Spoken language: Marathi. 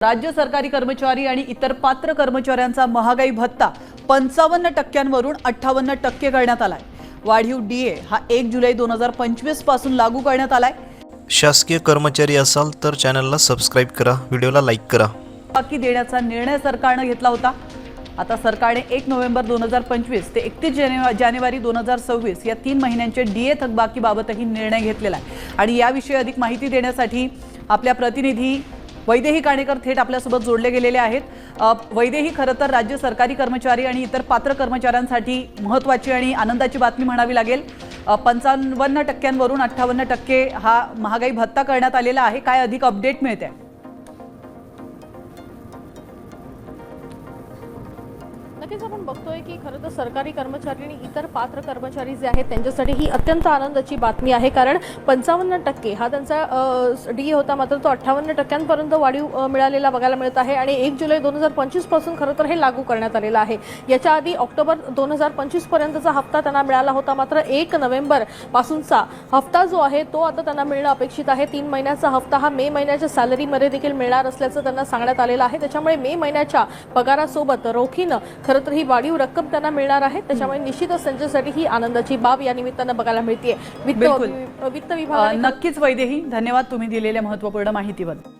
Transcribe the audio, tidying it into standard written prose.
राज्य सरकारी कर्मचारी आणि इतर पात्र कर्मचाऱ्यांचा महागाई भत्ता 55% 58% करण्यात आलाय। वाढीव डीए हा 1 जुलै 2025 पासून लागू करण्यात आलाय। शासकीय कर्मचारी असाल तर चॅनलला सबस्क्राइब करा, व्हिडिओला लाईक करा। बाकी देण्याचा निर्णय सरकारने घेतला होता। आता सरकारने 1 नोव्हेंबर 2025 ते 31 जानेवारी 2026 या 3 महिन्यांचे डीए थकबाकीबाबतही निर्णय घेतलेला आहे। आणि याविषयी अधिक माहिती देण्यासाठी आपल्या प्रतिनिधी वैदेही काणेकर थेट आपल्यासोबत जोडले गेलेले आहेत। वैदेही, खरं तर राज्य सरकारी कर्मचारी आणि इतर पात्र कर्मचाऱ्यांसाठी महत्त्वाची आणि आनंदाची बातमी म्हणावी लागेल। 55% 58% हा महागाई भत्ता करण्यात आलेला आहे। काय अधिक अपडेट मिळते? नक्कीच आपण बघतोय की खरं तर सरकारी कर्मचारी आणि इतर पात्र कर्मचारी जे आहेत त्यांच्यासाठी ही अत्यंत आनंदाची बातमी आहे, कारण 55% हा त्यांचा डीए होता, मात्र तो 58% वाढीव मिळालेला बघायला मिळत आहे। आणि 1 जुलै 2025 पासून खरं तर हे लागू करण्यात आलेलं आहे। याच्या आधी ऑक्टोबर 2025 पर्यंतचा हप्ता त्यांना मिळाला होता, मात्र 1 नोव्हेंबर पासूनचा हप्ता जो आहे तो आता त्यांना मिळणं अपेक्षित आहे। 3 महिन्याचा हप्ता हा मे महिन्याच्या सॅलरीमध्ये देखील मिळणार असल्याचं त्यांना सांगण्यात आलेलं आहे। त्याच्यामुळे मे महिन्याच्या पगारासोबत रोखीनं खरं तर ही वाढीव रक्कम त्यांना मिळणार आहे। त्याच्यामुळे निश्चितच त्यांच्यासाठी ही आनंदाची बाब या निमित्तानं बघायला मिळते। वित्त विभागाने नक्कीच वैदेही, धन्यवाद तुम्ही दिलेल्या महत्त्वपूर्ण माहितीबद्दल।